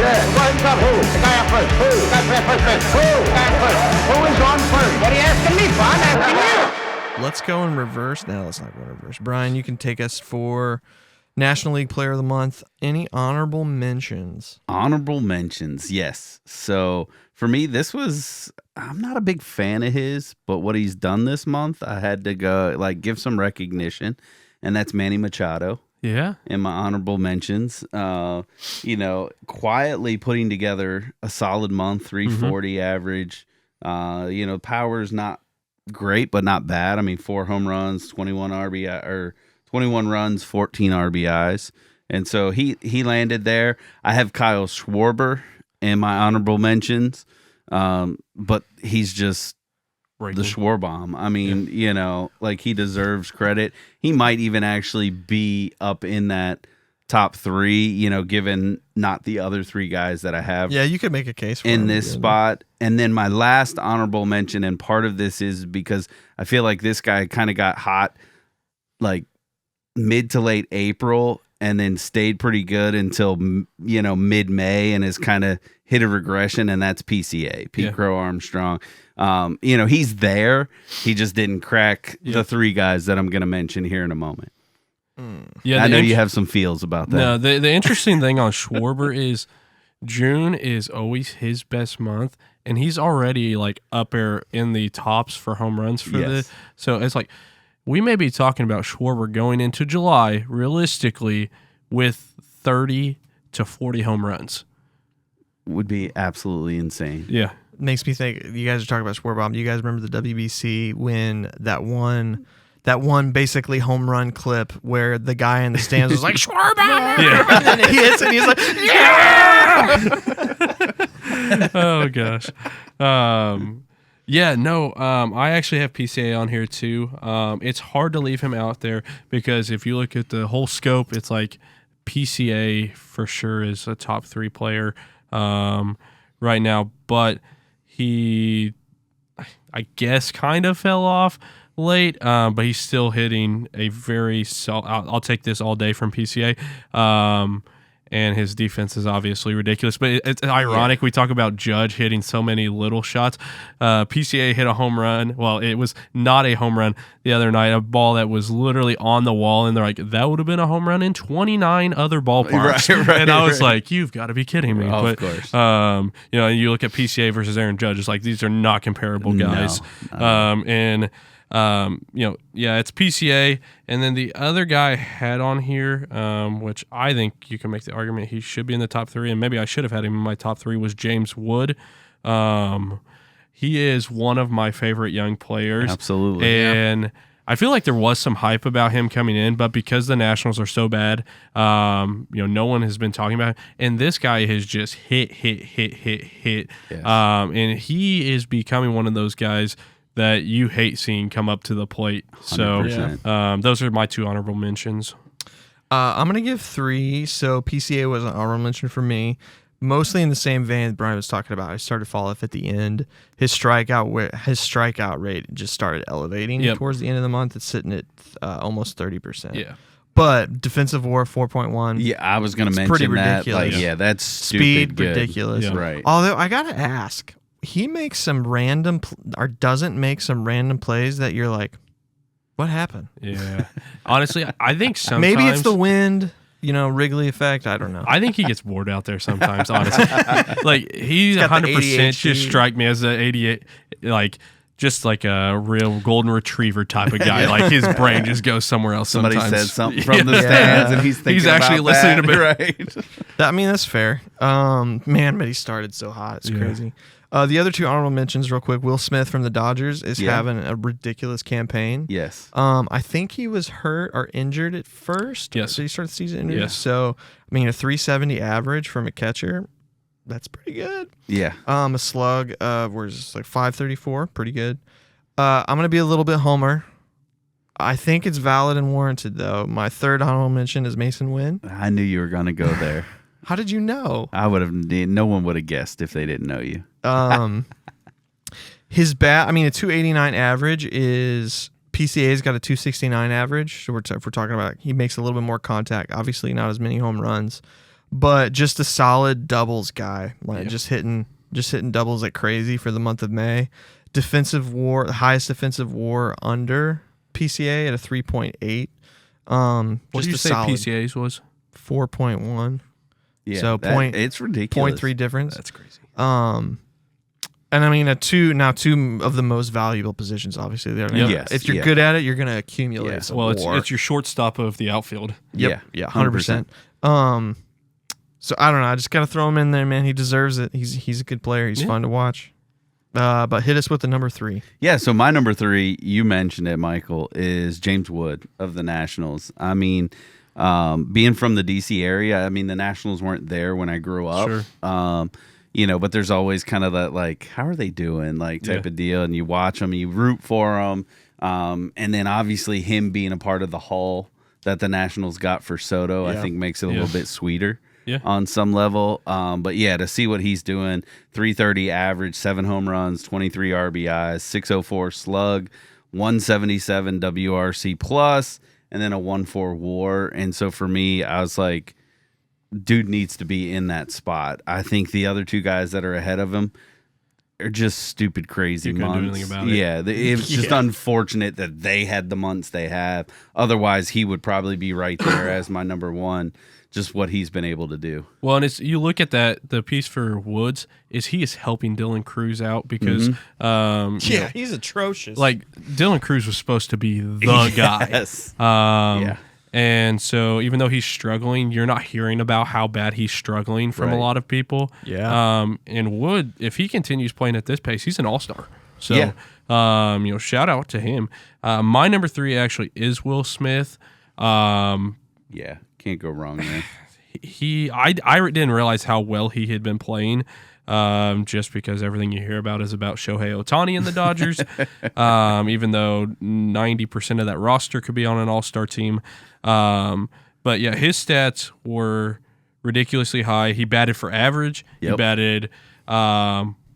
there? Go ahead and tell who. The guy up first. Who? The guy at first base. Who? The guy at first. Who is on first? What are you asking me for? I'm asking you. Let's go in reverse. No, let's not go in reverse. Brian, you can take us for National League Player of the Month. Any honorable mentions? Honorable mentions, yes. So for me, I'm not a big fan of his, but what he's done this month, I had to go give some recognition, and that's Manny Machado. Yeah. In my honorable mentions, quietly putting together a solid month, 340 average. Power's not great, but not bad. I mean, 4 home runs, 21 RBI or 21 runs, 14 RBIs. And so he landed there. I have Kyle Schwarber in my honorable mentions, but he's just the Schwarbomb. I mean, he deserves credit. He might even actually be up in that top 3, given not the other 3 guys that I have. Yeah, you could make a case for in him, this spot. And then my last honorable mention, and part of this is because I feel like this guy kind of got hot mid to late April and then stayed pretty good until mid-May and has kind of hit a regression, and that's PCA, Pete Crow Armstrong. He's there. He just didn't crack the 3 guys that I'm going to mention here in a moment. Yeah, I know you have some feels about that. No, the interesting thing on Schwarber is June is always his best month, and he's already up there in the tops for home runs for this. So it's we may be talking about Schwarber going into July realistically with 30 to 40 home runs. Would be absolutely insane. Yeah. Makes me think, you guys are talking about Schwarber. Do you guys remember the WBC when that one basically home run clip where the guy in the stands was like, Schwarber! Yeah. And he hits it and he's like, yeah! Oh, gosh. I actually have PCA on here too. It's hard to leave him out there because if you look at the whole scope, it's PCA for sure is a top 3 player right now, but he, I guess, kind of fell off late, but he's still hitting a very I'll take this all day from PCA. And his defense is obviously ridiculous. But it's ironic. We talk about Judge hitting so many little shots. PCA hit a home run. Well, it was not a home run the other night, a ball that was literally on the wall. And they're like, that would have been a home run in 29 other ballparks. Right, and I was like, you've got to be kidding me. Of course. You look at PCA versus Aaron Judge. It's these are not comparable guys. It's PCA, and then the other guy I had on here, which I think you can make the argument he should be in the top 3, and maybe I should have had him in my top 3, was James Wood. He is one of my favorite young players. Absolutely. And I feel like there was some hype about him coming in, but because the Nationals are so bad, no one has been talking about him. And this guy has just hit. Yes. And he is becoming one of those guys that you hate seeing come up to the plate. 100%. So those are my 2 honorable mentions. I'm going to give 3. So PCA was an honorable mention for me. Mostly in the same vein that Brian was talking about. I started to fall off at the end. His strikeout rate just started elevating towards the end of the month. It's sitting at almost 30%. Yeah. But defensive WAR 4.1. Yeah, I was going to mention pretty that. Ridiculous. That's speed good. ridiculous. Yeah. Right. Although I got to ask, he makes some random or doesn't make some random plays that you're like, what happened? Yeah. Honestly, I think sometimes maybe it's the wind, Wrigley effect. I don't know. I think he gets bored out there sometimes, honestly. He's 100% just strike me as an 88, just like a real golden retriever type of guy. His brain just goes somewhere else. Somebody sometimes. said something from the stands, and he's thinking he's actually about listening that. to me. Right. I mean, that's fair. Man, but he started so hot. It's crazy. The other 2 honorable mentions, real quick. Will Smith from the Dodgers is having a ridiculous campaign. Yes. I think he was hurt or injured at first. Yes. Did he start the season injured? Yes. So, a 370 average from a catcher, that's pretty good. Yeah. A slug of, 534, pretty good. I'm going to be a little bit homer. I think it's valid and warranted, though. My 3rd honorable mention is Mason Wynn. I knew you were going to go there. How did you know? I would have. No one would have guessed if they didn't know you. His bat, a 289 average is PCA's got a 269 average. So if we're talking about, he makes a little bit more contact. Obviously, not as many home runs, but just a solid doubles guy, like Yeah. just hitting doubles like crazy for the month of May. Defensive WAR, the highest defensive WAR under PCA at a 3.8. What Just did you a say solid PCA's was? 4.1. Yeah, So it's ridiculous. 0.3 difference. That's crazy. And I mean, two of the most valuable positions, obviously. There. Yep. Yes, If you're yeah. good at it, you're going to accumulate Yeah. some Well, WAR. it's your shortstop of the outfield. Yep. Yeah, 100%. So I don't know. I just got to throw him in there, man. He deserves it. He's a good player. He's fun to watch. But hit us with the number 3. Yeah, so my number 3, you mentioned it, Michael, is James Wood of the Nationals. I mean, being from the DC area, I mean, the Nationals weren't there when I grew up. Sure. But there's always kind of that, like, how are they doing, like, type of deal. And you watch them, you root for them. And then obviously him being a part of the haul that the Nationals got for Soto, I think makes it a little bit sweeter. Yeah. On some level. But yeah, to see what he's doing, 330 average, 7 home runs, 23 RBIs, 604 slug, 177 WRC plus, and then a 1.4 WAR. And so for me, I was like, dude needs to be in that spot. I think the other 2 guys that are ahead of him are just stupid crazy You couldn't do months. anything about it. Yeah, it was just unfortunate that they had the months they have. Otherwise, he would probably be right there as my number 1. Just what he's been able to do. Well, and it's you look at the piece for Woods he is helping Dylan Cruz out because you know, he's atrocious. like Dylan Cruz was supposed to be the guy. Yes. And so even though he's struggling, you're not hearing about how bad he's struggling from a Right. lot of people. Yeah. And Wood, if he continues playing at this pace, he's an all-star. So, Yeah. shout out to him. My number 3 actually is Will Smith. Yeah, can't go wrong there. I didn't realize how well he had been playing, just because everything you hear about is about Shohei Ohtani and the Dodgers, even though 90% of that roster could be on an all-star team. But yeah, his stats were ridiculously high. He batted for average. He Yep. batted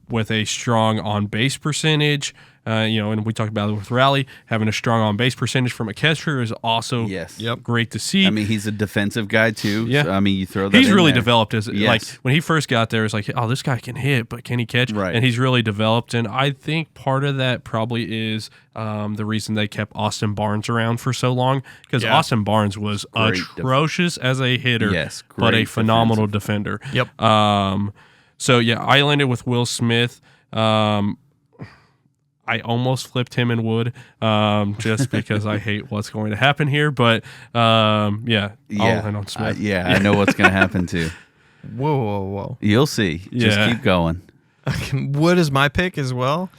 with a strong on-base percentage. And we talked about it with Raleigh. Having a strong on-base percentage from a catcher is also Yes. great to see. I mean, he's a defensive guy too. Yeah. So, I mean, you throw that. He's in really there. developed as Yes. like when he first got there, it's like, oh, this guy can hit, but can he catch? Right. And he's really developed. And I think part of that probably is the reason they kept Austin Barnes around for so long, because Austin Barnes was Great atrocious as a hitter, Yes, but a great phenomenal defender. Yep. So yeah, I landed with Will Smith. I almost flipped him and Wood, just because I hate what's going to happen here. But I'll land on Smith. I know what's going to happen too. Whoa. You'll see. Just Yeah. keep going. Wood is my pick as well.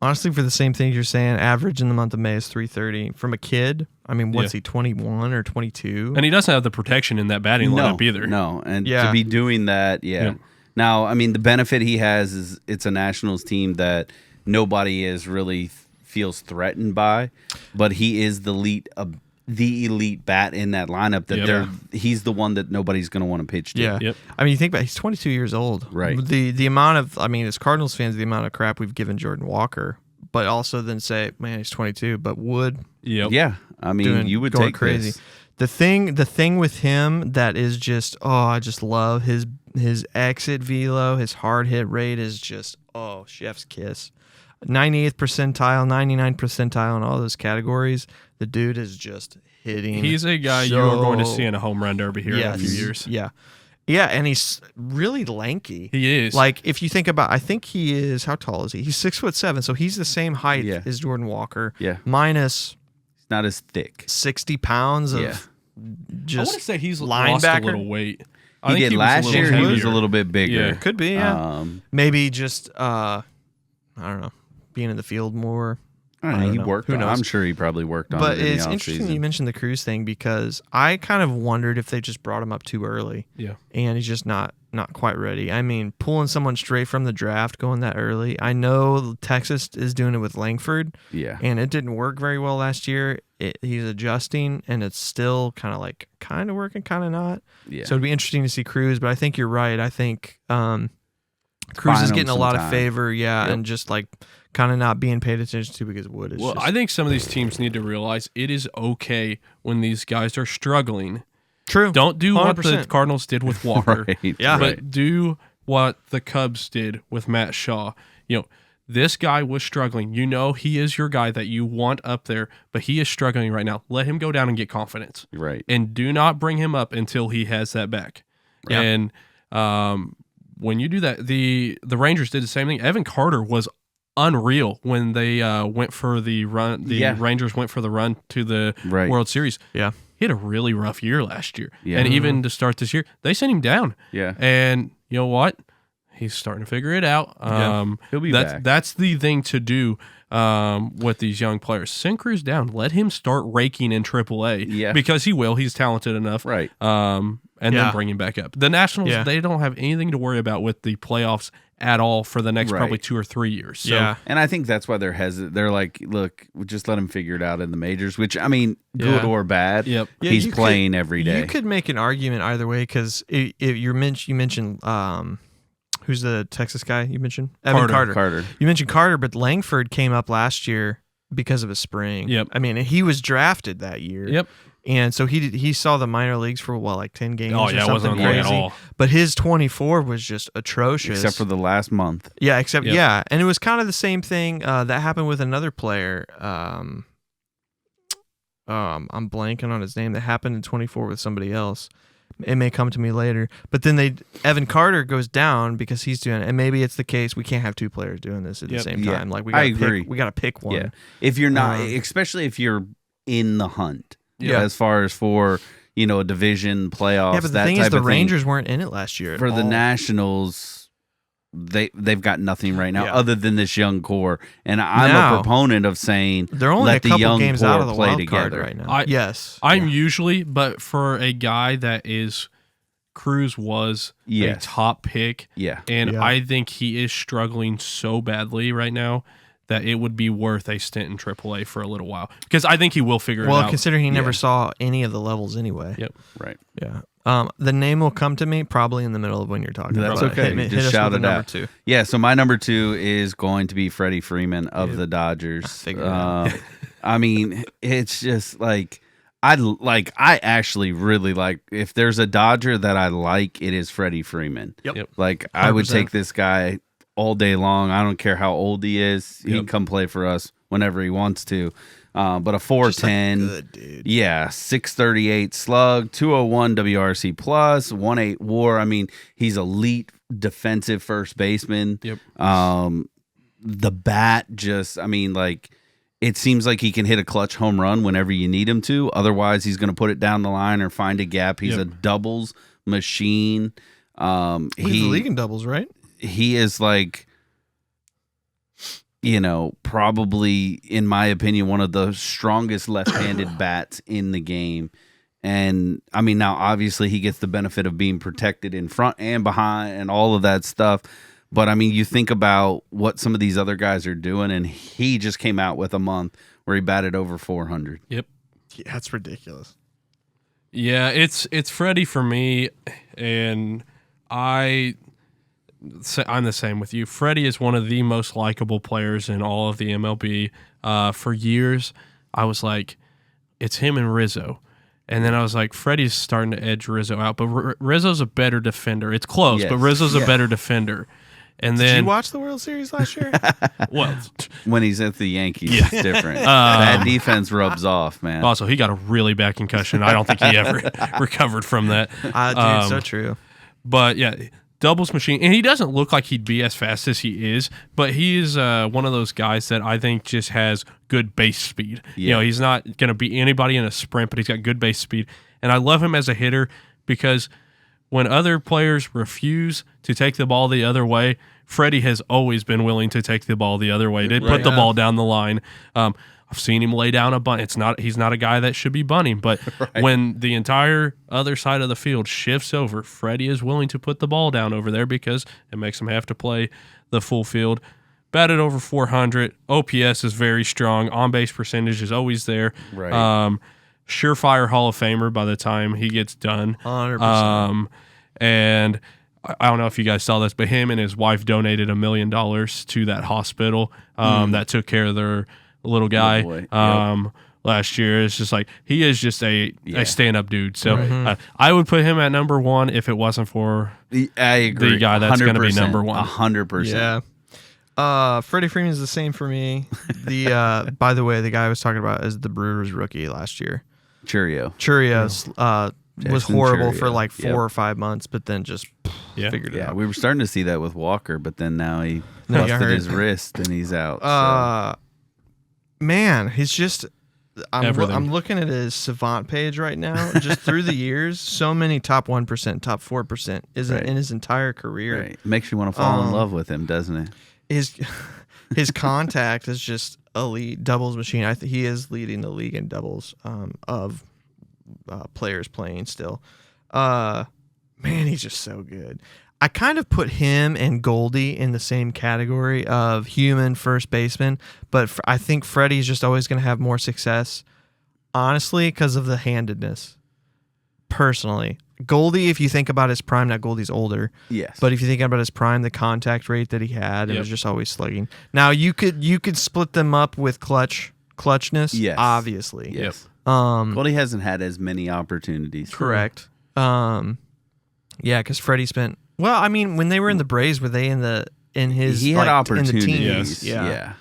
Honestly, for the same things you're saying, average in the month of May is 330. From a kid, I mean, what's he, 21 or 22? And he doesn't have the protection in that batting lineup either. No, and Yeah. to be doing that, Yeah. Now, I mean, the benefit he has is it's a Nationals team that nobody is really feels threatened by, but he is the elite bat in that lineup that he's the one that nobody's going to want to pitch to. Yeah. Yep. I mean, you think about it, he's 22 years old. Right. The amount of, I mean, as Cardinals fans, the amount of crap we've given Jordan Walker, but also then say, man, he's 22, but Wood Yep. Yeah. I mean, you would going take crazy. this. The thing with him that is just, I just love his exit velo, his hard hit rate is just, chef's kiss. 98th percentile, 99th percentile in all those categories. The dude is just hitting. He's a guy you are going to see in a home run derby here in a few years. Yeah. Yeah, and he's really lanky. He is. Like, if you think about, I think he is, how tall is he? He's 6'7", so he's the same height as Jordan Walker. Yeah. Minus It's not as thick. 60 pounds of Yeah. I just want to say he's lost a linebacker. little weight. He did last year. He was a little bit bigger. Yeah. Could be, yeah. Maybe just, I don't know, being in the field more. I don't know, he worked Who on. knows? I'm sure he probably worked on But it in it's the interesting offseason. you mentioned the Cruz thing, because I kind of wondered if they just brought him up too early. Yeah. And he's just not quite ready. I mean, pulling someone straight from the draft, going that early. I know Texas is doing it with Langford. Yeah. And it didn't work very well last year. He's adjusting, and it's still kind of working, kind of not. Yeah. So it'd be interesting to see Cruz, but I think you're right. I think Cruz Buying is him getting a some lot time. of favor, Yep. and just like kind of not being paid attention to because Wood is Well, just... I think some of these teams need to realize it is okay when these guys are struggling True. Don't do what the 100%. Cardinals did with Walker. Right. Yeah. But do what the Cubs did with Matt Shaw. This guy was struggling. He is your guy that you want up there, but he is struggling right now. Let him go down and get confidence. Right. And do not bring him up until he has that back. Yeah. And when you do that, the Rangers did the same thing. Evan Carter was unreal when they went for the run. The Rangers went for the run to the World Series. Yeah. He had a really rough year last year. Yeah. And even to start this year, they sent him down. Yeah. And you know what? He's starting to figure it out. He'll be back. That's the thing to do with these young players. Send Cruz down. Let him start raking in AAA. Yeah. Because he will. He's talented enough. Right. And then bring him back up. The Nationals, they don't have anything to worry about with the playoffs at all for the next probably 2 or 3 years. So, Yeah. And I think that's why they're hesitant. They're like, look, just let him figure it out in the majors, which, I mean, good or bad, Yep. Yeah, he's you playing every day. You could make an argument either way because you mentioned who's the Texas guy you mentioned? Evan Carter. You mentioned Carter, but Langford came up last year because of a sprain. Yep. I mean, he was drafted that year. Yep. And so he saw the minor leagues for 10 games Oh, or yeah, it something wasn't long crazy. at all. But his 24 was just atrocious. Except for the last month. Yeah, Yep. and it was kind of the same thing that happened with another player. I'm blanking on his name. That happened in 24 with somebody else. It may come to me later. But then Evan Carter goes down because he's doing it. And maybe it's the case we can't have two players doing this at the same Yeah. time. Like I agree. We got to pick one. Yeah. If you're not, especially if you're in the hunt, Yeah. as far as for, a division, playoffs, Yeah, but the that thing type is, the of thing. Rangers weren't in it last year. For the all. Nationals, they've got nothing right now Yeah. other than this young core. And I'm Now, a proponent of saying They're only let a the couple young games core out of the play wild card together. right now. Yes. I'm usually, but for a guy that is Cruz was Yes. a top pick. Yeah. And Yeah. I think he is struggling so badly right now that it would be worth a stint in AAA for a little while. Because I think he will figure it Well, out. considering he never Yeah. saw any of the levels anyway. Yep. Right. Yeah. The name will come to me probably in the middle of when you're talking. That's about it. okay. Hit Just us shout with it the number out. 2. Yeah, so my number 2 is going to be Freddie Freeman of the Dodgers. figured it out. I mean, it's just like I actually really like, if there's a Dodger that I like, it is Freddie Freeman. Yep. Like I would 100%. take this guy all day long. I don't care how old he is. He Yep. can come play for us whenever he wants to. But a 410, good dude. yeah, 638 slug, 201 WRC plus, 1.8 WAR. I mean, he's elite defensive first baseman. Yep. The bat just, I mean, like, it seems like he can hit a clutch home run whenever you need him to. Otherwise, he's going to put it down the line or find a gap. He's Yep. a doubles machine. Leads the league in doubles, right? He is like, probably, in my opinion, one of the strongest left-handed bats in the game. And I mean, now obviously he gets the benefit of being protected in front and behind and all of that stuff. But I mean, you think about what some of these other guys are doing, and he just came out with a month where he batted over 400. Yep. Yeah, that's ridiculous. Yeah, it's Freddie for me, and I'm the same with you. Freddie is one of the most likable players in all of the MLB. For years, I was like, it's him and Rizzo. And then I was like, Freddie's starting to edge Rizzo out. But Rizzo's a better defender. It's close, Yes. but Rizzo's a better defender. And Did then, you watch the World Series last year? well, When he's at the Yankees, it's different. That defense rubs off, man. also, he got a really bad concussion. I don't think he ever recovered from that. Dude, so true. But yeah, doubles machine. And he doesn't look like he'd be as fast as he is, but he is one of those guys that I think just has good base speed. Yeah. He's not going to beat anybody in a sprint, but he's got good base speed. And I love him as a hitter because when other players refuse to take the ball the other way, Freddie has always been willing to take the ball the other way, to put the ball down the line. I've seen him lay down a bunt. He's not a guy that should be bunting, but when the entire other side of the field shifts over, Freddie is willing to put the ball down over there because it makes him have to play the full field. Batted over 400. OPS is very strong. On-base percentage is always there. Right. Surefire Hall of Famer by the time he gets done. 100%. And I don't know if you guys saw this, but him and his wife donated $1 million to that hospital that took care of their little guy. Little boy. last year. It's just like he is just a stand-up dude. So Right. I would put him at number 1 if it wasn't for I agree. the guy that's going to be number 1. 100%. Yeah. Freddie Freeman's the same for me. The by the way, the guy I was talking about is the Brewers rookie last year. Churios was horrible for like 4 or 5 months, but then just figured it out. We were starting to see that with Walker, but then now he No, he got busted hurt. his wrist and he's out. Man, he's just. Everything. I'm looking at his Savant page right now. Just through the years, so many top 1%, top 4% isn't in his entire career. Right. Makes you want to fall in love with him, doesn't it? His contact is just elite. Doubles machine. I think he is leading the league in doubles of players playing still. Man, he's just so good. I kind of put him and Goldie in the same category of human first baseman, but I think Freddie's just always going to have more success, honestly, because of the handedness. Personally, Goldie, if you think about his prime, now Goldie's older, Yes. but if you think about his prime, the contact rate that he had, it was just always slugging. Now you could split them up with clutchness, Yes. obviously. Yes. Goldie hasn't had as many opportunities. Correct. Yeah, because Freddie spent. Well, I mean, when they were in the Braves, were they in his? He had opportunities. In the teens? Yeah.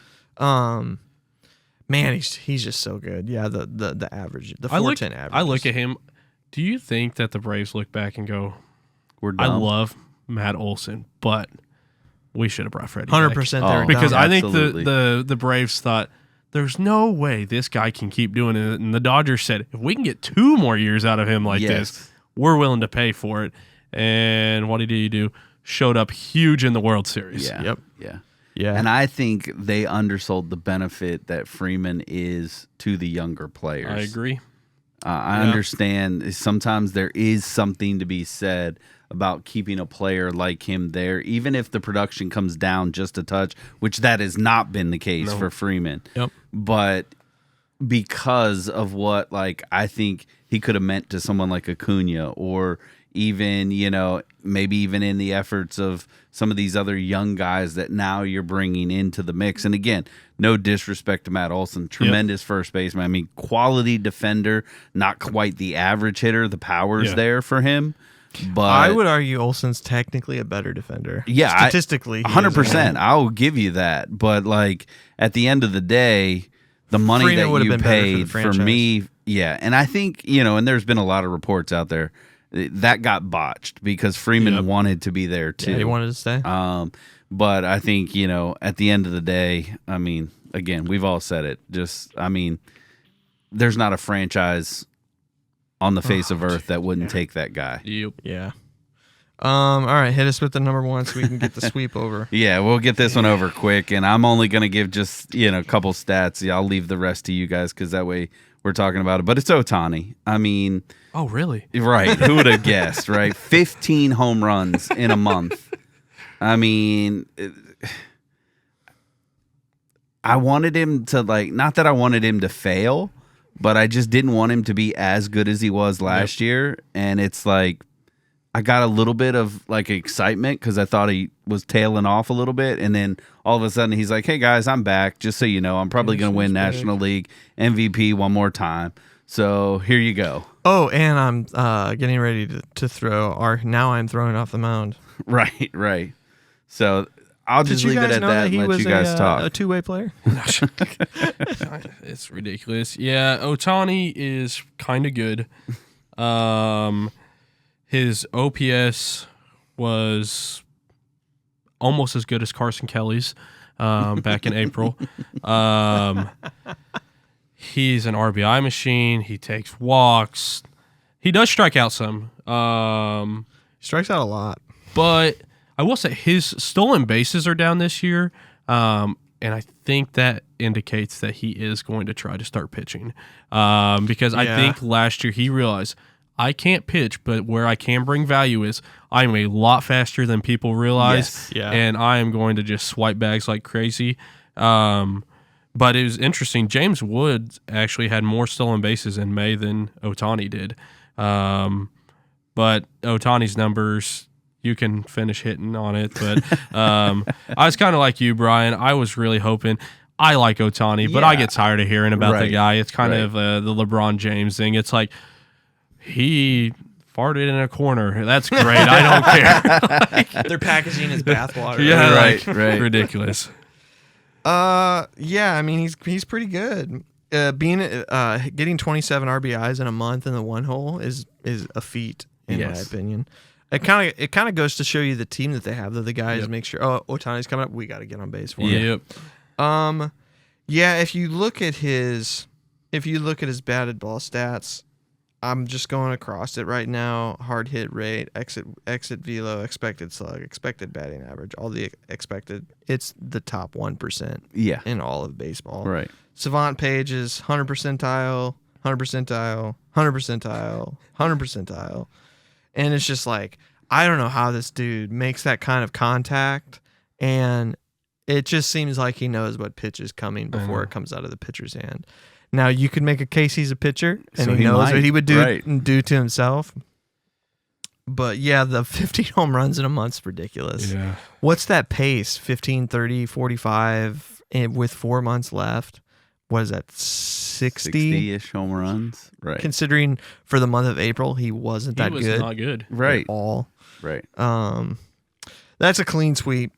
Man, he's just so good. Yeah, the average, the I 410 average. I look at him. Do you think that the Braves look back and go, We're I dumb. love Matt Olson, but we should have brought Freddie 100%. back. They're Because dumb. I think Absolutely. the Braves thought there's no way this guy can keep doing it. And the Dodgers said, if we can get 2 more years out of him like this, we're willing to pay for it. And what did he do? Showed up huge in the World Series. Yeah. Yep. Yeah. Yeah. And I think they undersold the benefit that Freeman is to the younger players. I agree. I understand sometimes there is something to be said about keeping a player like him there, even if the production comes down just a touch, which that has not been the case for Freeman. Yep. But because of what, like, I think he could have meant to someone like Acuna, or even, maybe even in the efforts of some of these other young guys that now you're bringing into the mix. And again, no disrespect to Matt Olson, tremendous first baseman. I mean, quality defender, not quite the average hitter. The power's there for him. But I would argue Olson's technically a better defender. Yeah, statistically, 100%. I'll give you that. But like at the end of the day, the money Freeman would that have you been better for the paid for franchise. me, and I think and there's been a lot of reports out there that got botched because Freeman wanted to be there too. Yeah, he wanted to stay. But I think at the end of the day, I mean, again, we've all said it. There's not a franchise on the face of earth that wouldn't take that guy. Yep. Yeah. All right, hit us with the number 1 so we can get the sweep over. Yeah, we'll get this one over quick, and I'm only going to give just, a couple stats. Yeah, I'll leave the rest to you guys because that way we're talking about it. But it's Ohtani. I mean... Oh, really? Right. Who would have guessed, right? 15 home runs in a month. I mean... I wanted him to, not that I wanted him to fail, but I just didn't want him to be as good as he was last year. And it's like... I got a little bit of excitement because I thought he was tailing off a little bit, and then all of a sudden he's like, "Hey guys, I'm back. Just so you know, I'm probably going to win National League MVP one more time. So here you go." Oh, and I'm getting ready to throw. Now I'm throwing off the mound. Right. So I'll just leave it at that and let you guys talk. A two-way player. It's ridiculous. Yeah, Ohtani is kind of good. His OPS was almost as good as Carson Kelly's back in April. He's an RBI machine. He takes walks. He does strike out some. Strikes out a lot. But I will say his stolen bases are down this year. And I think that indicates that he is going to try to start pitching. Because I think last year he realized, I can't pitch, but where I can bring value is I'm a lot faster than people realize, and I am going to just swipe bags like crazy. But it was interesting. James Wood actually had more stolen bases in May than Ohtani did. But Ohtani's numbers, you can finish hitting on it. But I was kind of like you, Brian. I was really hoping. I like Ohtani, but I get tired of hearing about the Right. guy. It's kind Right. of the LeBron James thing. It's like he farted in a corner. That's great. I don't care. They're packaging his bathwater. Yeah, Right, like, right. ridiculous. Yeah, I mean he's pretty good. Getting 27 RBIs in a month in the one hole is a feat in my opinion. It kind of goes to show you the team that they have. That the guys make sure. Oh, Otani's coming up. We got to get on base for him. Yep. Yeah. If you look at his batted ball stats, I'm just going across it right now. Hard hit rate, exit velo, expected slug, expected batting average, all the expected. It's the top 1% in all of baseball. Right. Savant Page is 100 percentile, 100 percentile, 100 percentile, 100 percentile. And it's just like, I don't know how this dude makes that kind of contact. And it just seems like he knows what pitch is coming before it comes out of the pitcher's hand. Now, you could make a case he's a pitcher, and So he he knows might. what he would do Right. do to himself. But yeah, the 15 home runs in a month's ridiculous. Yeah. What's that pace? 15, 30, 45 with 4 months left. What is that? 60? 60-ish home runs. Right. Considering for the month of April, he wasn't that He was good not good. Right. at all. Right. That's a clean sweep.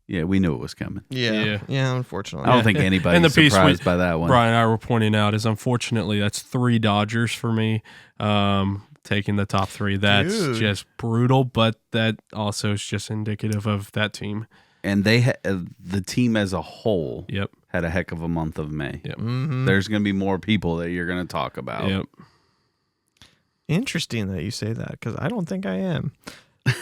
Yeah, we knew it was coming. Yeah, unfortunately. I don't think anybody's And the piece surprised by that one. Brian and I were pointing out is unfortunately that's 3 Dodgers for me. Taking the top 3. That's Dude. just brutal, but that also is just indicative of that team. And they the team as a whole Yep. had a heck of a month of May. Yep. There's going to be more people that you're going to talk about. Yep. Interesting that you say that because I don't think I am.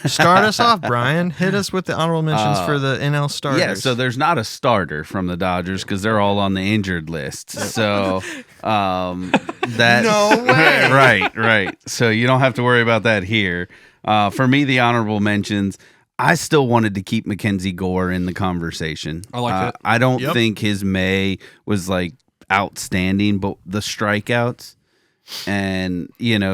Start us off, Brian. Hit us with the honorable mentions for the NL starters. Yeah, so there's not a starter from the Dodgers because they're all on the injured list. So that No way. right. So you don't have to worry about that here. For me, the honorable mentions. I still wanted to keep Mackenzie Gore in the conversation. I like that. I don't think his May was like outstanding, but the strikeouts and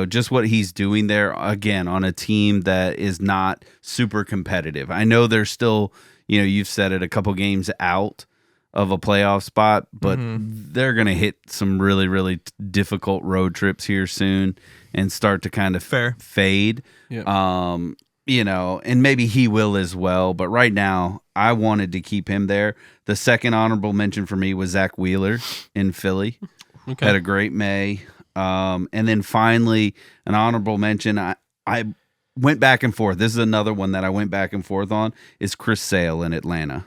just what he's doing there again on a team that is not super competitive. I know they're still, you've said it, a couple games out of a playoff spot, but they're going to hit some really, really difficult road trips here soon and start to kind of fade. Yeah. And maybe he will as well. But right now, I wanted to keep him there. The second honorable mention for me was Zach Wheeler in Philly. Okay. Had a great May. And then finally, an honorable mention. I went back and forth. This is another one that I went back and forth on. Is Chris Sale in Atlanta.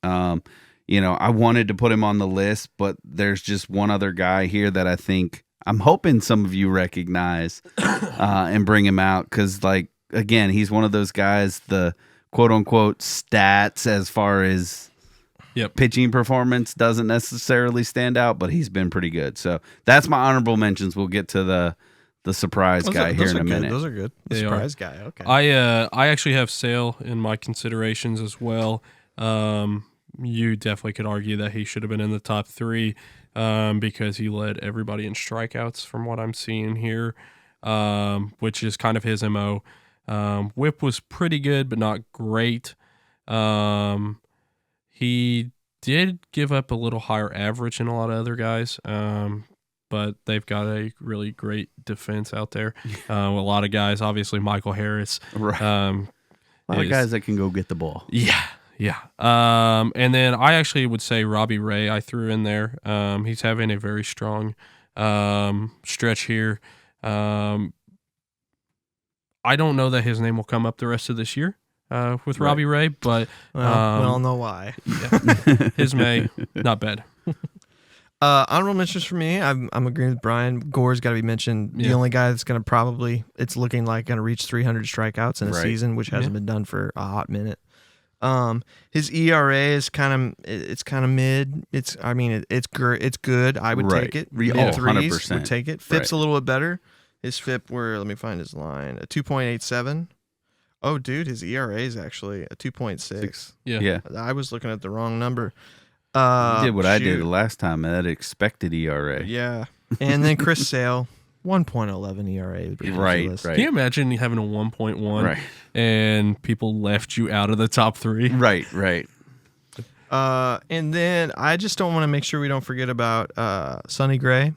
I wanted to put him on the list, but there's just one other guy here that I'm hoping some of you recognize and bring him out because, again, he's one of those guys, the quote-unquote stats as far as pitching performance doesn't necessarily stand out, but he's been pretty good. So that's my honorable mentions. We'll get to the surprise guy here in a minute. Those are good. The They surprise guy. Okay. I actually have Sale in my considerations as well. You definitely could argue that he should have been in the top 3 because he led everybody in strikeouts from what I'm seeing here, which is kind of his MO. Whip was pretty good, but not great. He did give up a little higher average than a lot of other guys, but they've got a really great defense out there. A lot of guys, obviously Michael Harris. Right. A lot of guys that can go get the ball. Yeah. And then I actually would say Robbie Ray I threw in there. He's having a very strong stretch here. I don't know that his name will come up the rest of this year with Robbie Ray, but we all know why. his May, not bad. Honorable mentions for me. I'm agreeing with Brian. Gore's got to be mentioned. The only guy that's going to it's looking like going to reach 300 strikeouts in a season, which hasn't been done for a hot minute. His ERA is kind of mid. It's good. I would take it. Mid 3s 100%. would take it. FIP's a little bit better. His FIP let me find his line. A 2.87. Oh, dude, his ERA is actually a 2.6. Yeah. I was looking at the wrong number. You did what I did the last time. That expected ERA. Yeah. And then Chris Sale, 1.11 ERA. Right. Can you imagine having a 1.1 and people left you out of the top 3? Right. And then I just don't want to make sure we don't forget about Sonny Gray.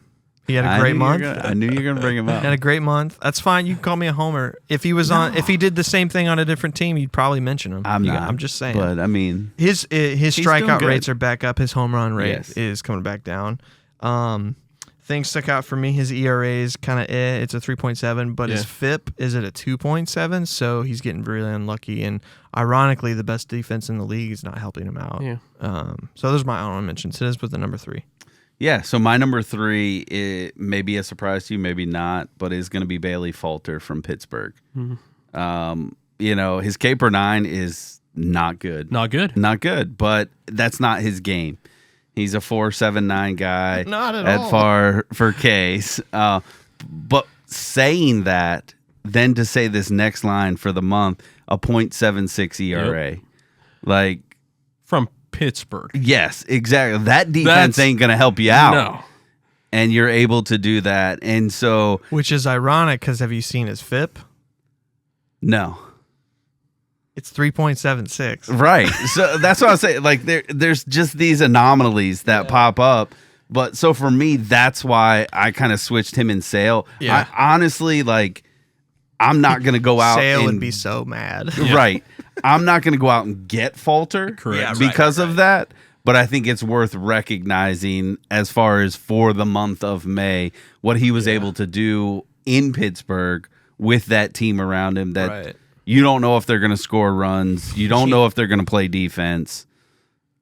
He had a great month. I knew you were gonna bring him up. Had a great month. That's fine. You can call me a homer. If he was if he did the same thing on a different team, you'd probably mention him. I'm not. I'm just saying. But I mean, his doing strikeout good. rates are back up. His home run rate Yes. is coming back down. Things stuck out for me. His ERA is kind of it's a 3.7, but his FIP is at a 2.7, so he's getting really unlucky. And ironically, the best defense in the league is not helping him out. Yeah. So those are my honorable mentions. It is with the number 3. yeah. So my number 3, it may be a surprise to you, maybe not, but is going to be Bailey Falter from Pittsburgh. His K per 9 is not good. Not good. But that's not his game. He's a 4.79 guy. Not at all. Far for Ks. But saying that, then to say this next line for the month, a 0.76 ERA. Like, From Pittsburgh. yes, exactly. That defense ain't going to help you out. No. And you're able to do that. And so, Which is ironic because have you seen his FIP? no. It's 3.76. Right. So that's what I say. Like there's just these anomalies that pop up. But so for me, that's why I kind of switched him in Sale. Yeah. I honestly, like, I'm not going to go out Sale and would be so mad. right. I'm not going to go out and get Falter Correct. because of that. But I think it's worth recognizing as far as for the month of May, what he was able to do in Pittsburgh with that team around him that Right. you don't know if they're going to score runs. You don't know if they're going to play defense.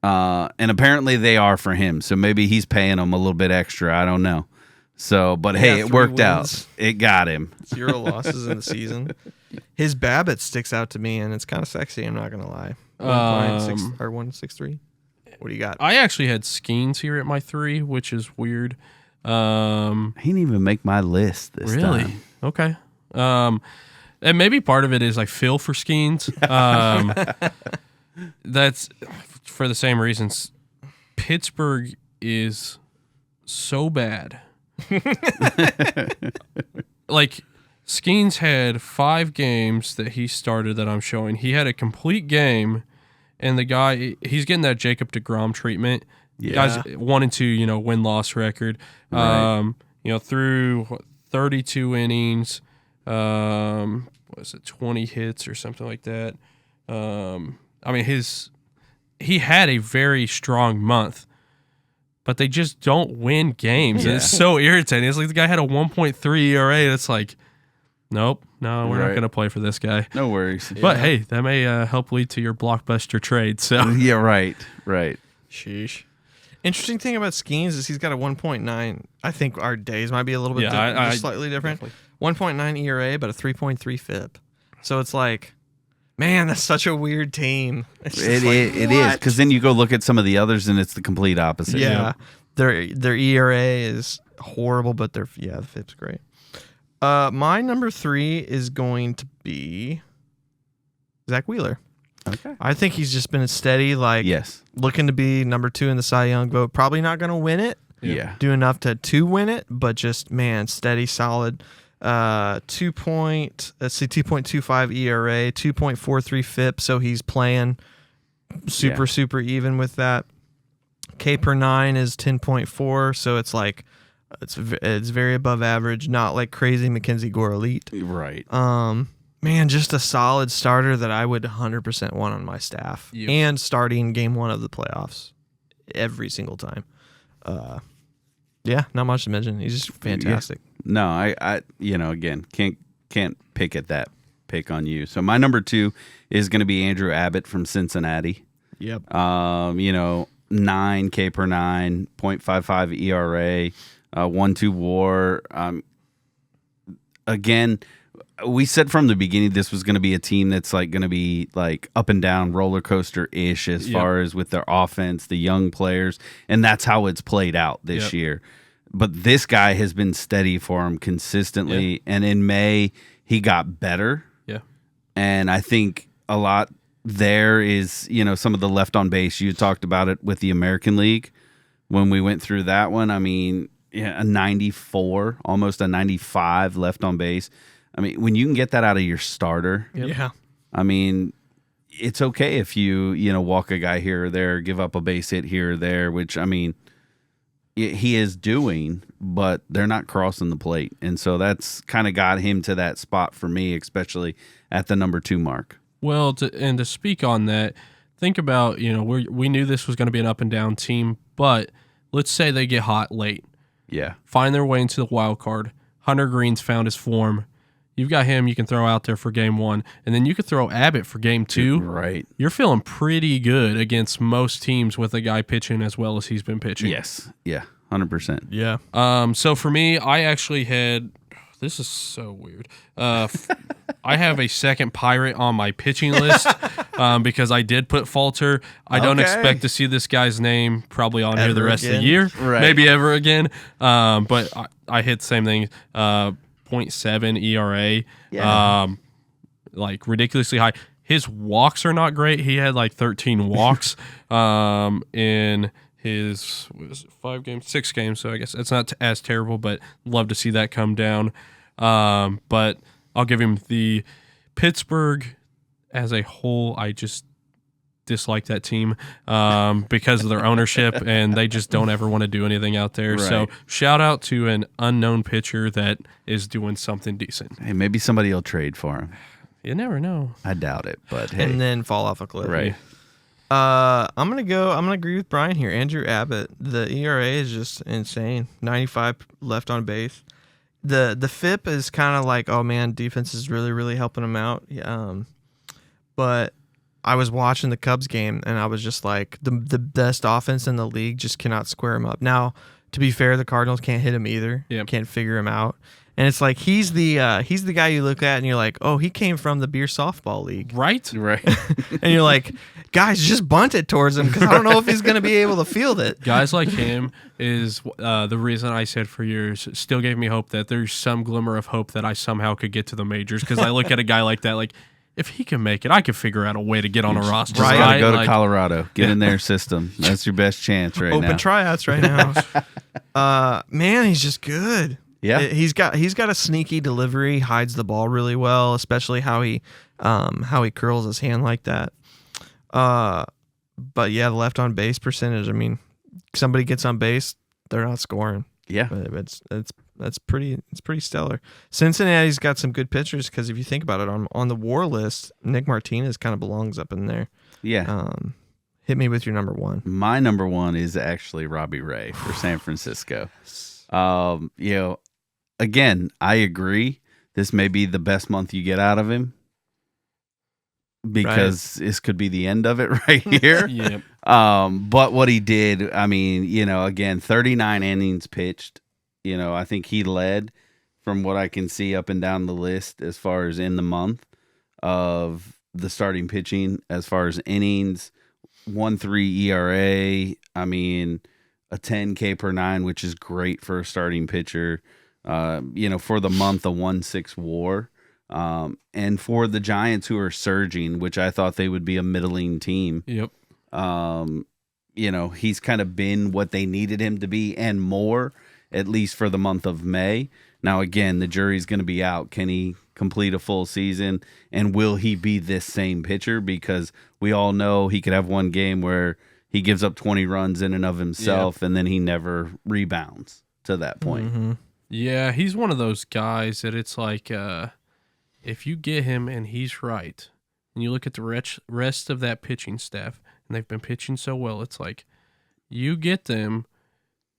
And apparently they are for him. So maybe he's paying them a little bit extra. I don't know. So, but hey, it 3 worked wins. out. It got him. 0 losses in the season. His BABIP sticks out to me, and it's kind of sexy. I'm not gonna lie. 1.6 or 1.63. What do you got? I actually had Skeens here at my 3, which is weird. He didn't even make my list this Really? time. Okay. And maybe part of it is I feel for Skeens. That's for the same reasons. Pittsburgh is so bad. Like, Skeens had 5 games that he started that I'm showing. He had a complete game, and the guy, he's getting that Jacob deGrom treatment. Yeah. Guys 1 and 2, win-loss record. Right. Through 32 innings, was it 20 hits or something like that? He had a very strong month, but they just don't win games. And it's so irritating. It's like the guy had a 1.3 ERA, and it's like, nope, no, we're not going to play for this guy. No worries. But hey, that may help lead to your blockbuster trade. So Yeah, right. Sheesh. Interesting thing about Skeens is he's got a 1.9. I think our days might be a little bit just slightly different. 1.9 ERA, but a 3.3 FIP. So it's like, man, that's such a weird team. It's just It is because then you go look at some of the others and it's the complete opposite. Yeah, their ERA is horrible, but the FIP's great. My number 3 is going to be Zach Wheeler. Okay. I think he's just been steady, Yes. looking to be number 2 in the Cy Young vote. Probably not going to win it. Yeah. Do enough to win it, but just, man, steady, solid. 2.25 ERA, 2.43 FIP, so he's playing super even with that. K per 9 is 10.4, so it's like it's very above average, not like crazy Mackenzie Gore elite. Right. Man, just a solid starter that I would 100% want on my staff. Yep. And starting game 1 of the playoffs every single time. Not much to mention. He's just fantastic. No, I again, can't pick on you. So my number 2 is going to be Andrew Abbott from Cincinnati. Yep. 9 K per 9, 0.55 ERA, 1-2 WAR. Again, we said from the beginning this was going to be a team that's like going to be like up and down roller coaster ish as far as with their offense, the young players, and that's how it's played out this year. But this guy has been steady for him consistently, and in May he got better. yeah. And I think a lot there is, some of the left on base. You talked about it with the American League when we went through that one. I mean, a 94, almost a 95 left on base. I mean, when you can get that out of your starter, Yeah. I mean, it's okay if you walk a guy here or there, give up a base hit here or there, which I mean he is doing, but they're not crossing the plate, and so that's kind of got him to that spot for me, especially at the number 2 mark. Well, to speak on that, think about, we knew this was going to be an up and down team, but let's say they get hot late. Yeah. Find their way into the wild card. Hunter Green's found his form. You've got him you can throw out there for game 1, and then you could throw Abbott for game 2. Right. You're feeling pretty good against most teams with a guy pitching as well as he's been pitching. Yes. Yeah. 100%. Yeah. So for me, I actually had – this is so weird. I have a second Pirate on my pitching list because I did put Falter. I don't expect to see this guy's name probably on here the rest of the year, maybe ever again. But I hit the same thing, 0.7 ERA, like ridiculously high. His walks are not great. He had like 13 walks in his 6 games. So I guess it's not as terrible, but love to see that come down. But I'll give him the Pittsburgh as a whole. I just dislike that team because of their ownership, and they just don't ever want to do anything out there. Right. So shout out to an unknown pitcher that is doing something decent. Hey, maybe somebody will trade for him. You never know. I doubt it, but hey. And then fall off a cliff. Right. I'm gonna agree with Brian here. Andrew Abbott. The ERA is just insane. 95 left on base. The FIP is kind of like, oh man, defense is really, really helping him out. But I was watching the Cubs game and I was just like, the best offense in the league just cannot square him up. Now, to be fair, the Cardinals can't hit him either. Yep. Can't figure him out. And it's like he's the guy you look at and you're like, oh, he came from the beer softball league, right? And you're like, guys, just bunt it towards him because I don't know if he's going to be able to field it. Guys like him is the reason I said for years still gave me hope that there's some glimmer of hope that I somehow could get to the majors, because I look at a guy like that like, if he can make it, I could figure out a way to get on a roster. Just gotta go to Colorado, get in their system. That's your best chance right now. Open tryouts right now. Man, he's just good. Yeah, he's got a sneaky delivery, hides the ball really well, especially how he curls his hand like that. But yeah, the left on base percentage. I mean, somebody gets on base, they're not scoring. Yeah, but it's pretty stellar. Cincinnati's got some good pitchers because if you think about it, on the WAR list, Nick Martinez kind of belongs up in there. Yeah. Hit me with your number 1. My number 1 is actually Robbie Ray for San Francisco. Again, I agree. This may be the best month you get out of him because this could be the end of it right here. Yep. But what he did, I mean, again, 39 innings pitched. I think he led from what I can see up and down the list as far as in the month of the starting pitching, as far as innings, 1.3 ERA. I mean, a 10 K per 9, which is great for a starting pitcher. For the month, a 1.6 WAR. And for the Giants, who are surging, which I thought they would be a middling team. Yep. He's kind of been what they needed him to be and more, at least for the month of May. Now, again, the jury's going to be out. Can he complete a full season? And will he be this same pitcher? Because we all know he could have one game where he gives up 20 runs in and of himself, and then he never rebounds to that point. Mm-hmm. Yeah, he's one of those guys that it's like if you get him and he's right, and you look at the rest of that pitching staff, and they've been pitching so well, it's like you get them,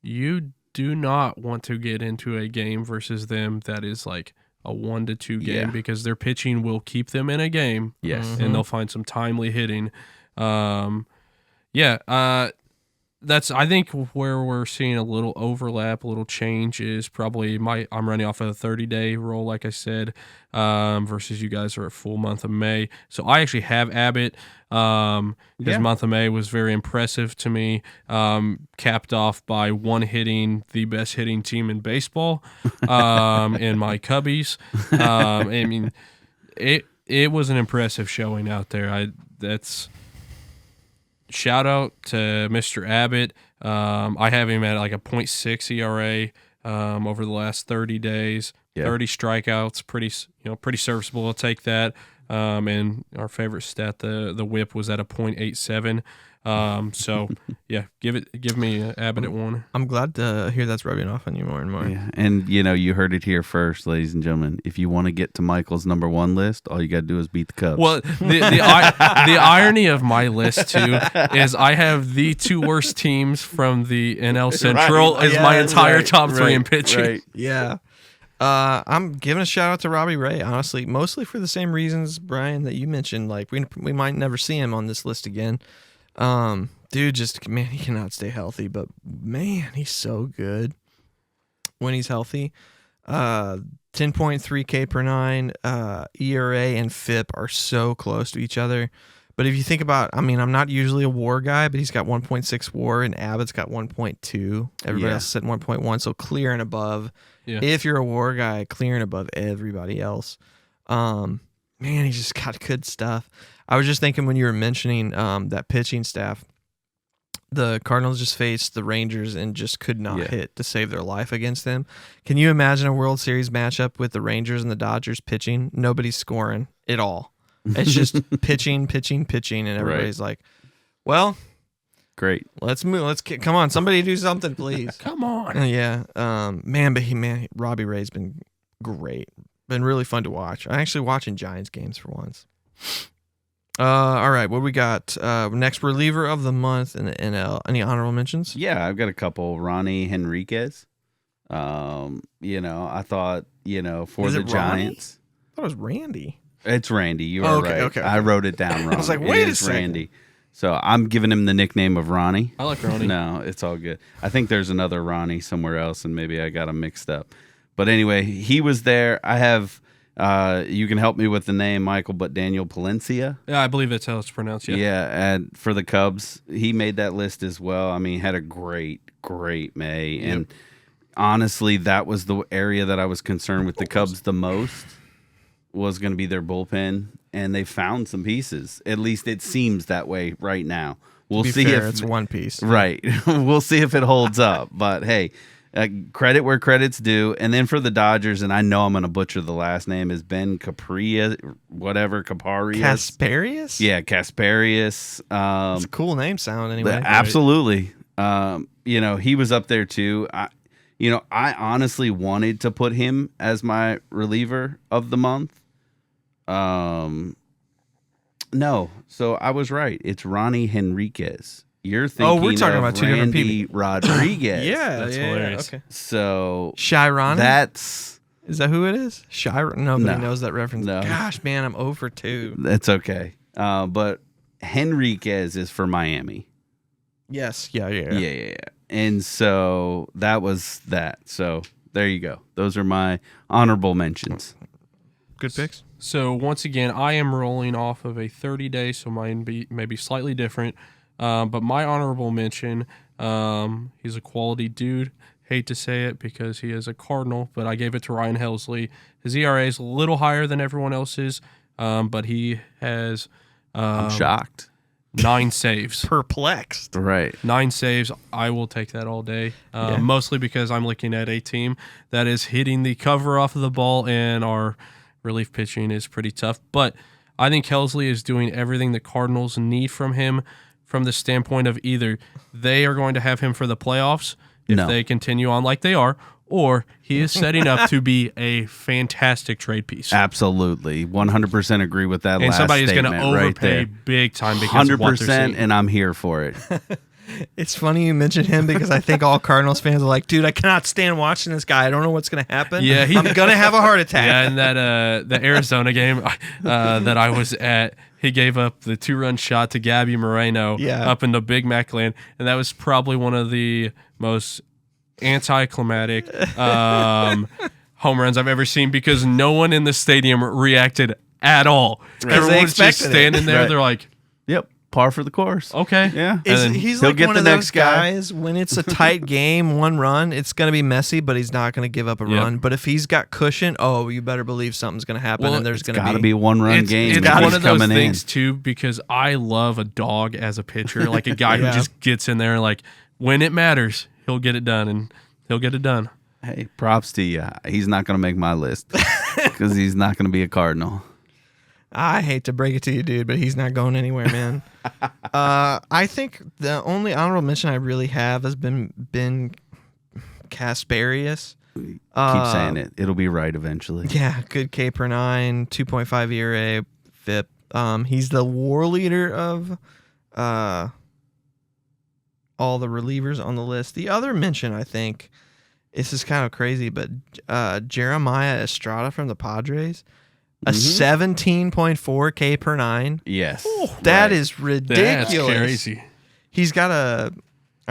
you do not want to get into a game versus them that is like a 1-2 game because their pitching will keep them in a game. Yes. And they'll find some timely hitting. That's I think where we're seeing a little overlap, a little change is probably I'm running off a 30-day roll, like I said, versus you guys are at full month of May. So I actually have Abbott. His month of May was very impressive to me, capped off by one hitting the best hitting team in baseball in my Cubbies. I mean, it was an impressive showing out there. Shout out to Mr. Abbott. I have him at like a 0.6 ERA over the last 30 days. Yeah. 30 strikeouts, pretty serviceable. I'll take that. And our favorite stat, the whip, was at a .87. So yeah, give me Abbott at 1. I'm glad to hear that's rubbing off on you more and more. Yeah, and you heard it here first, ladies and gentlemen. If you want to get to Michael's number 1 list, all you got to do is beat the Cubs. Well, the irony of my list too is I have the 2 worst teams from the NL Central as my entire top 3 in pitching. Right. Yeah. I'm giving a shout out to Robbie Ray, honestly, mostly for the same reasons, Brian, that you mentioned. Like we might never see him on this list again. Dude, man, he cannot stay healthy, but man, he's so good when he's healthy. 10.3 K per 9, ERA and FIP are so close to each other. But if you think about, I'm not usually a WAR guy, but he's got 1.6 WAR and Abbott's got 1.2. Everybody else is at 1.1, so clear and above. Yeah. If you're a WAR guy, clear and above everybody else. Man, he's just got good stuff. I was just thinking when you were mentioning that pitching staff, the Cardinals just faced the Rangers and just could not hit to save their life against them. Can you imagine a World Series matchup with the Rangers and the Dodgers pitching? Nobody's scoring at all. It's just pitching, and everybody's like, well, great. Let's move. Come on, somebody do something, please. Come on. Yeah. Robbie Ray's been great. Been really fun to watch. I'm actually watching Giants games for once. All right, what we got? Next reliever of the month in the NL. Any honorable mentions? Yeah, I've got a couple. Ronnie Henriquez. I thought, for Is the it Ronnie? Giants. I thought it was Randy. It's Randy. You are right. Okay. I wrote it down wrong. I was like, wait It a is second. Randy. So I'm giving him the nickname of Ronnie. I like Ronnie. No, it's all good. I think there's another Ronnie somewhere else, and maybe I got them mixed up. But anyway, he was there. I have, you can help me with the name, Michael, but Daniel Palencia. Yeah, I believe that's how it's pronounced. Yeah. Yeah, and for the Cubs, he made that list as well. Had a great May. And honestly, that was the area that I was concerned with the Cubs the most, was going to be their bullpen. And they found some pieces. At least it seems that way right now. We'll see if it's one piece. Right. We'll see if it holds up. But hey, credit where credit's due. And then for the Dodgers, and I know I'm going to butcher the last name, is Ben Caparias. Kasparius? Yeah, Kasparius. It's a cool name sound anyway. Absolutely. He was up there too. I honestly wanted to put him as my reliever of the month. No, so I was right. It's Ronnie Henriquez. You're thinking we're talking of about two different Randy people. Rodriguez. That's hilarious. Okay. So Shy Ronnie? that's Is that who it is? Nobody No. knows that reference. No. Gosh, man, I'm over 2. that's okay. But Henriquez is for Miami. Yes. Yeah. Yeah. And so that was that. So there you go. Those are my honorable mentions. Good picks. So once again, I am rolling off of a 30-day, so mine may be slightly different. But my honorable mention, he's a quality dude. Hate to say it because he is a Cardinal, but I gave it to Ryan Helsley. His ERA is a little higher than everyone else's, but he has I'm shocked. 9 saves. Perplexed. Right. 9 saves. I will take that all day. Mostly because I'm looking at a team that is hitting the cover off of the ball, and our relief pitching is pretty tough. But I think Helsley is doing everything the Cardinals need from him, from the standpoint of either they are going to have him for the playoffs if they continue on like they are, or he is setting up to be a fantastic trade piece. Absolutely. 100% agree with that And last somebody's going to statement right overpay there. big time because of what they're 100%, seeing. and I'm here for it. It's funny you mentioned him because I think all Cardinals fans are like, dude, I cannot stand watching this guy. I don't know what's going to happen. Yeah, I'm going to have a heart attack. Yeah, and that the Arizona game that I was at, he gave up the 2-run shot to Gabby Moreno up into Big Mac land, and that was probably one of the most anticlimactic home runs I've ever seen because no one in the stadium reacted at all. Everyone was just standing there. Right. They're like, Yep. Par for the course. okay. Yeah. He's he'll like get one the of those next guy. guys when it's a tight game, 1 run, it's going to be messy, but he's not going to give up a run. But if he's got cushion, you better believe something's going to happen, and there's going to Got to be a 1-run game. It's if one he's of those coming things, in. too, because I love a dog as a pitcher, like a guy who just gets in there and, like, when it matters, he'll get it done, and he'll get it done. Hey, props to you. He's not going to make my list because he's not going to be a Cardinal. I hate to break it to you, dude, but he's not going anywhere, man. I think the only honorable mention I really have has been Casparius. Keep saying it. It'll be right eventually. Yeah, good K per 9, 2.5 ERA, FIP. He's the war leader of all the relievers on the list. The other mention, I think, this is kind of crazy, but Jeremiah Estrada from the Padres, a 17.4 K per 9. Yes. That is ridiculous. That's crazy. He's got I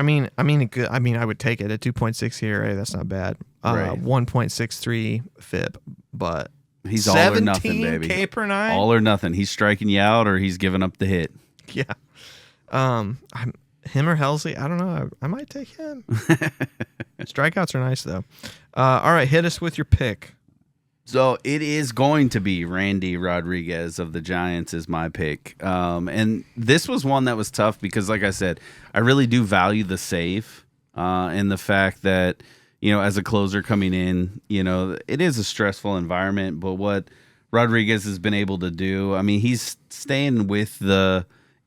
would take it at 2.6 ERA. That's not bad. Right. 1.63 FIP, but he's all or nothing, baby. 17K per 9. All or nothing. He's striking you out or he's giving up the hit. Yeah. Him or Helsley, I don't know. I might take him. Strikeouts are nice though. All right, hit us with your pick. So it is going to be Randy Rodriguez of the Giants is my pick. And this was one that was tough because, like I said, I really do value the save and the fact that, as a closer coming in, it is a stressful environment. But what Rodriguez has been able to do, he's staying with the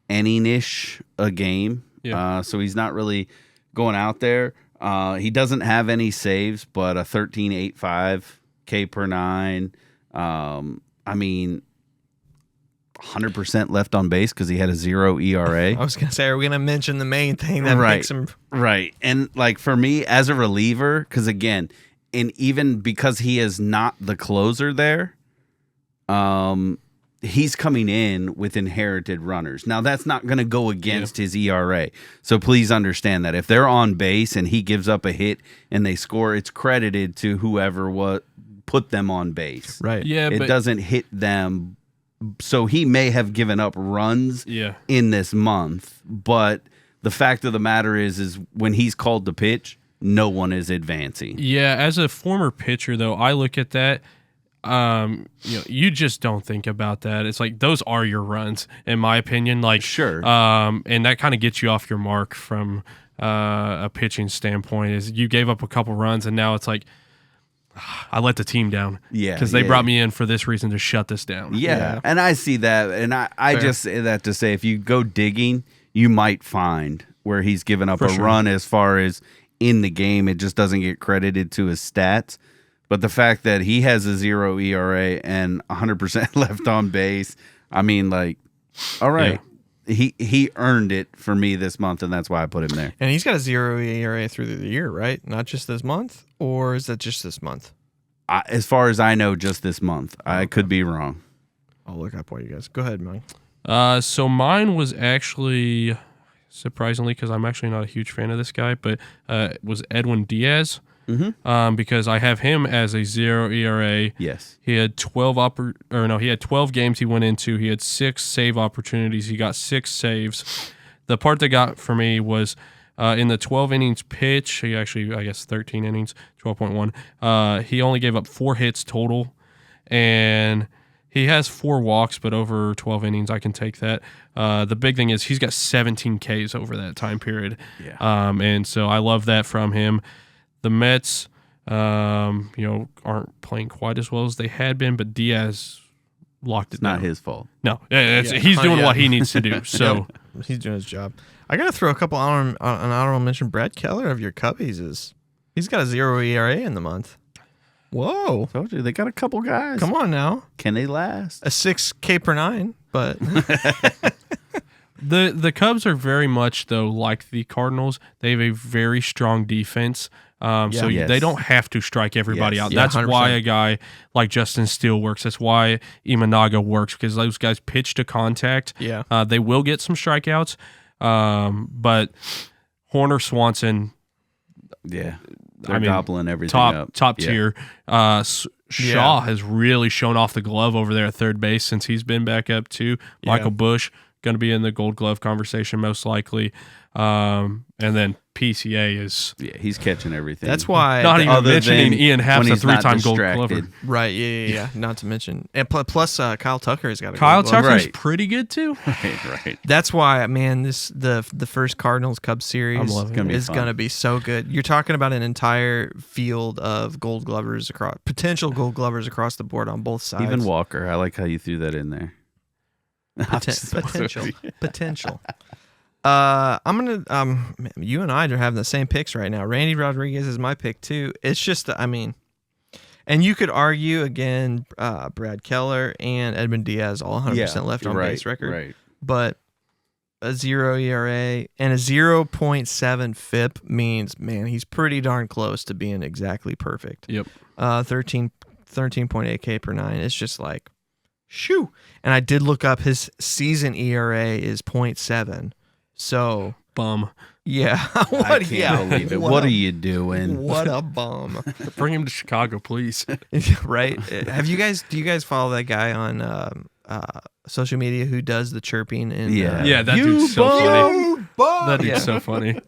inning-ish a game. Yeah. So he's not really going out there. He doesn't have any saves, but a 13.85 K per 9. 100% left on base because he had a 0 ERA. I was gonna say, are we gonna mention the main thing that makes him right? And like for me as a reliever, because again, and even because he is not the closer there, he's coming in with inherited runners. Now that's not going to go against his ERA. So please understand that if they're on base and he gives up a hit and they score, it's credited to whoever put them on base. right. Yeah, It but doesn't hit them. So he may have given up runs in this month, but the fact of the matter is when he's called to pitch, no one is advancing. Yeah, as a former pitcher though, I look at that. You just don't think about that. It's like those are your runs, in my opinion. Like Sure. And that kind of gets you off your mark from a pitching standpoint. Is you gave up a couple runs, and now it's like I let the team down. Yeah, because they brought me in for this reason to shut this down. Yeah, and I see that, and I just say that to say if you go digging, you might find where he's given up run as far as in the game. It just doesn't get credited to his stats. But the fact that he has a 0 ERA and 100% left on base, all right. Yeah. He earned it for me this month, and that's why I put him there. And he's got a 0 ERA through the year, right? Not just this month, or is that just this month? As far as I know, just this month. I could be wrong. I'll look up for you guys. Go ahead, Mike. So mine was actually, surprisingly, because I'm actually not a huge fan of this guy, but it was Edwin Diaz. Because I have him as a 0 ERA. Yes. He had 12 games he went into. He had 6 save opportunities. He got 6 saves. The part that got for me was in the 12 innings pitch. He actually, I guess, 13 innings, 12.1. He only gave up 4 hits total, and he has 4 walks, but over 12 innings, I can take that. The big thing is he's got 17 Ks over that time period. Yeah. And so I love that from him. The Mets, aren't playing quite as well as they had been, but Diaz locked it down. Not his fault. No, he's doing what he needs to do. So he's doing his job. I gotta throw a couple an honorable mention. Brad Keller of your Cubbies he's got a 0 ERA in the month. Whoa! Told you they got a couple guys. Come on now. Can they last? A 6 K per 9, but the Cubs are very much though like the Cardinals. They have a very strong defense. They don't have to strike everybody out. Yeah, That's 100%. why a guy like Justin Steele works. That's why Imanaga works, because those guys pitch to contact. Yeah. They will get some strikeouts, but Horner, Swanson, they're gobbling everything up. Top tier. Shaw has really shown off the glove over there at third base since he's been back up too. Michael Busch going to be in the Gold Glove conversation most likely, and then PCA is he's catching everything. That's why not even mentioning Ian Happ's a 3-time Gold Glover. Right? Yeah. Not to mention, and plus Kyle Tucker has got a Kyle Gold Glove. Tucker's pretty good too. Right. That's why, man. The first Cardinals Cubs series is going to be so good. You're talking about an entire field of potential Gold Glovers across the board on both sides. Even Walker. I like how you threw that in there. Potential. I'm gonna you and I are having the same picks right now. Randy Rodriguez is my pick too. It's just and you could argue again, Brad Keller and Edmund Diaz all 100% left on base record, right. but a 0 ERA and a 0.7 FIP means, man, he's pretty darn close to being exactly perfect. Yep. 13.8 K per 9. It's just like, shoo. And I did look up his season ERA is 0.7. So Bum. yeah, I can't believe it. What are you doing? What a bum, Bring him to Chicago, please. right? Do you guys follow that guy on social media who does the chirping? And Yeah, that dude's so funny. That dude's so funny.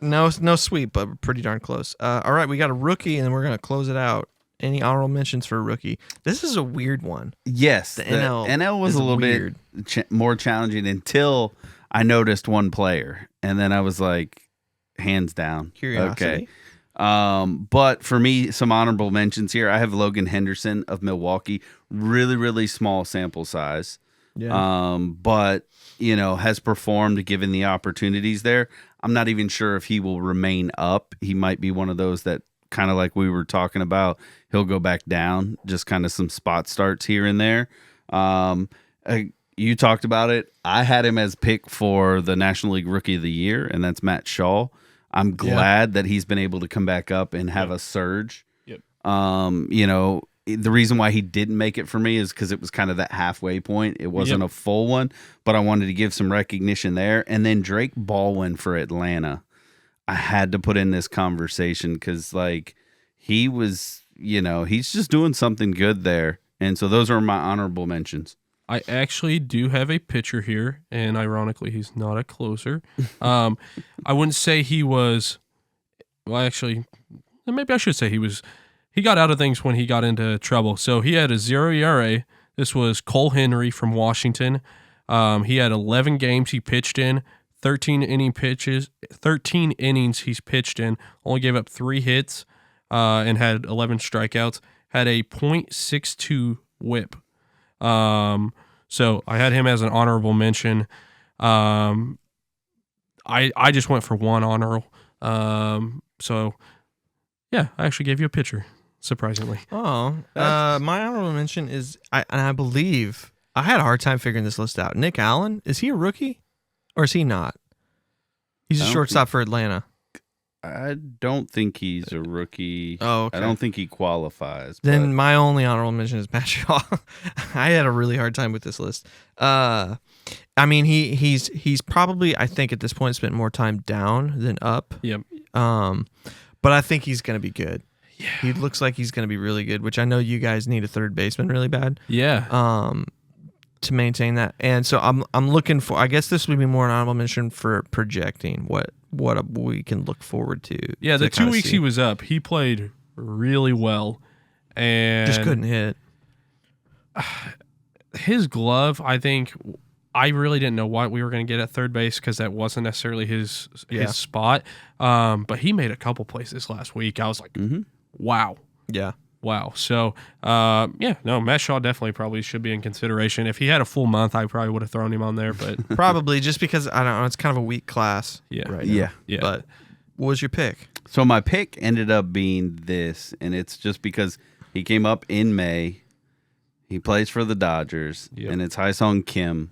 No sweep, but pretty darn close. All right, we got a rookie, and then we're gonna close it out. Any honorable mentions for a rookie? This is a weird one. Yes, The NL was is a little weird. bit more challenging until I noticed one player, and then I was like, hands down, Curiosity. Okay. But for me, some honorable mentions here. I have Logan Henderson of Milwaukee. Really, really small sample size. Yeah. But has performed given the opportunities there. I'm not even sure if he will remain up. He might be one of those that, kind of like we were talking about, he'll go back down, just kind of some spot starts here and there. You talked about it. I had him as pick for the National League Rookie of the Year, and that's Matt Shaw. I'm glad that he's been able to come back up and have a surge. Yep. The reason why he didn't make it for me is because it was kind of that halfway point. It wasn't a full one, but I wanted to give some recognition there. And then Drake Baldwin for Atlanta. I had to put in this conversation because, he was, he's just doing something good there. And so those are my honorable mentions. I actually do have a pitcher here, and ironically, he's not a closer. I wouldn't say he was. Well, actually, maybe I should say he was. He got out of things when he got into trouble. So he had a 0 ERA. This was Cole Henry from Washington. He had 11 games he pitched in, 13 innings he's pitched in. Only gave up 3 hits, and had 11 strikeouts. Had a .62 WHIP. So I had him as an honorable mention. I just went for one honorable. So yeah, I actually gave you a pitcher, surprisingly. Oh, my honorable mention is, I believe I had a hard time figuring this list out. Nick Allen, is he a rookie or is he not? He's a shortstop for Atlanta. I don't think he's a rookie. Oh, okay. I don't think he qualifies. Then my only honorable mention is Matt Shaw. I had a really hard time with this list. I mean, he's probably, I think at this point, spent more time down than up. Yep. But I think he's going to be good. Yeah. He looks like he's going to be really good, which I know you guys need a third baseman really bad. Yeah. To maintain that. And so I'm looking for, I guess this would be more an honorable mention for projecting what we can look forward to. Yeah, the 2 weeks he was up, he played really well. And just couldn't hit. His glove, I think, I really didn't know what we were going to get at third base because that wasn't necessarily his spot. But he made a couple plays last week. I was like, wow. Yeah. Wow. So, Matt Shaw definitely probably should be in consideration. If he had a full month, I probably would have thrown him on there. But probably just because, I don't know, it's kind of a weak class right now. Yeah. But what was your pick? So my pick ended up being this, and it's just because he came up in May. He plays for the Dodgers, and it's Hyesung Kim.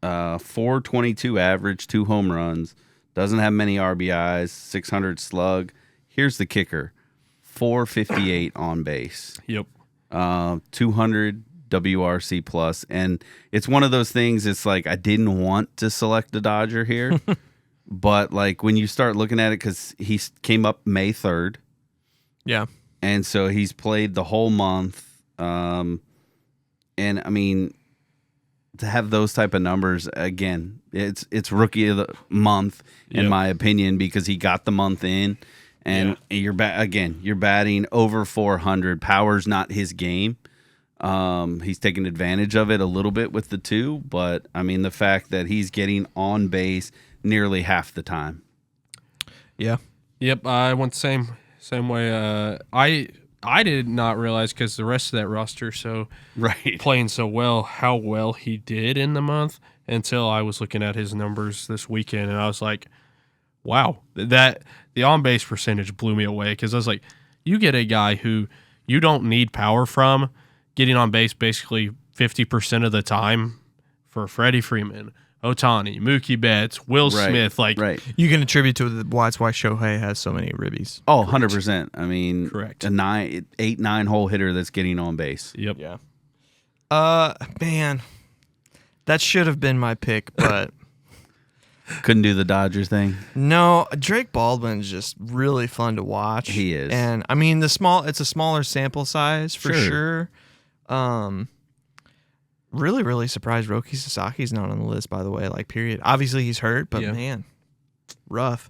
422 average, 2 home runs. Doesn't have many RBIs, 600 slug. Here's the kicker. 458 on base. Yep. 200 WRC plus. And it's one of those things, it's like I didn't want to select the Dodger here. But when you start looking at it, because he came up May 3rd. Yeah. And so he's played the whole month. And I mean, to have those type of numbers, again, it's rookie of the month, in my opinion, because he got the month in. And you're batting over 400. Power's not his game. He's taking advantage of it a little bit with the 2, but I mean the fact that he's getting on base nearly half the time. Yeah. Yep. I went same way. I did not realize because the rest of that roster Right. playing so well, how well he did in the month until I was looking at his numbers this weekend, and I was like, wow, that the on base percentage blew me away because I was like, you get a guy who you don't need power from getting on base basically 50% of the time for Freddie Freeman, Ohtani, Mookie Betts, Will Smith. Like, right. You can attribute to why Shohei has so many ribbies. Oh, 100%. I mean, Correct. A 8-9 hole hitter that's getting on base. Yep. Yeah. Man, that should have been my pick, but Couldn't do the Dodgers thing. no. Drake Baldwin's just really fun to watch. He is. And I mean, it's a smaller sample size for sure. Really, really surprised Roki Sasaki's not on the list, by the way. Like, period. Obviously, he's hurt, but man, rough.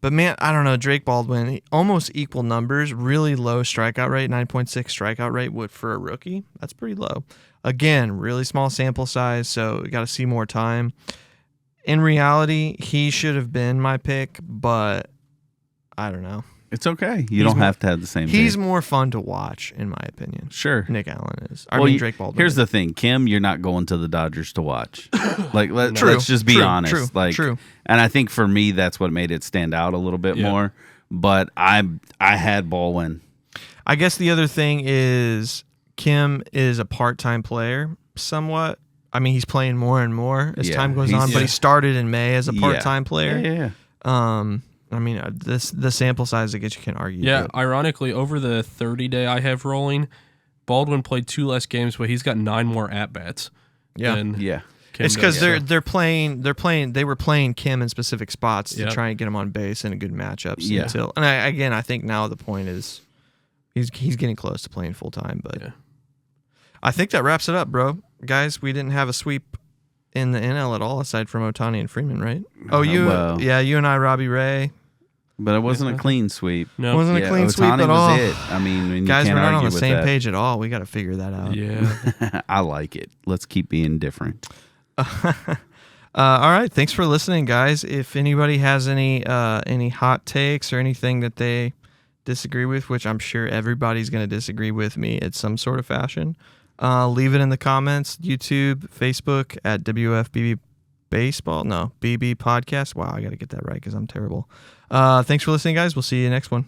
But man, I don't know. Drake Baldwin, almost equal numbers, really low strikeout rate, 9.6 strikeout rate for a rookie. That's pretty low. Again, really small sample size, so we got to see more time. In reality, he should have been my pick, but I don't know. It's okay. You don't have to have the same He's pick. more fun to watch, in my opinion. Sure. Nick Allen is. I mean, Drake Baldwin. Here's the thing, Kim, you're not going to the Dodgers to watch. Like, let's just be honest. True. And I think for me, that's what made it stand out a little bit more. But I had Baldwin. I guess the other thing is Kim is a part-time player somewhat. I mean, he's playing more and more as time goes on, but he started in May as a part-time player. Yeah. I mean, the sample size, I guess you can argue. Yeah, ironically, over the 30-day I have rolling, Baldwin played 2 less games, but he's got 9 more at-bats. Yeah. Than Yeah. Kim It's because does. they were playing Kim in specific spots to try and get him on base in a good matchups. Yeah. I think now the point is he's getting close to playing full time. But I think that wraps it up, bro. Guys, we didn't have a sweep in the NL at all aside from Ohtani and Freeman, right? Oh, you and I, Robbie Ray. But it wasn't a clean sweep. No, it wasn't a clean sweep Ohtani at all. was it. I mean, guys, you we're can't not on argue the with same that. page at all. We got to figure that out. Yeah. I like it. Let's keep being different. All right, thanks for listening, guys. If anybody has any hot takes or anything that they disagree with, which I'm sure everybody's going to disagree with me at some sort of fashion, leave it in the comments. YouTube, Facebook at WFBB Baseball. No, BB Podcast. Wow, I got to get that right because I'm terrible. Thanks for listening, guys. We'll see you next one.